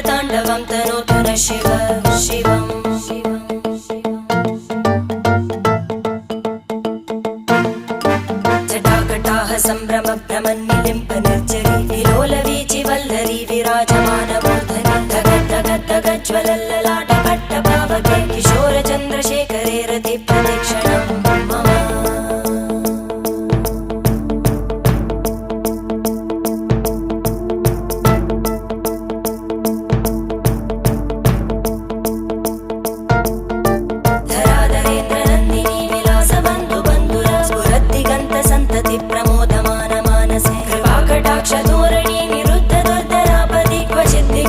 ताण्डवं तनोतु न शिव शिवम् जटाकटाह सम्भ्रम भ्रमन्निलिम्प निर्जरी विलोलवीचि वल्लरी विराजमानमूर्धनि धगद्धगद्धगज्ज्वलल्लला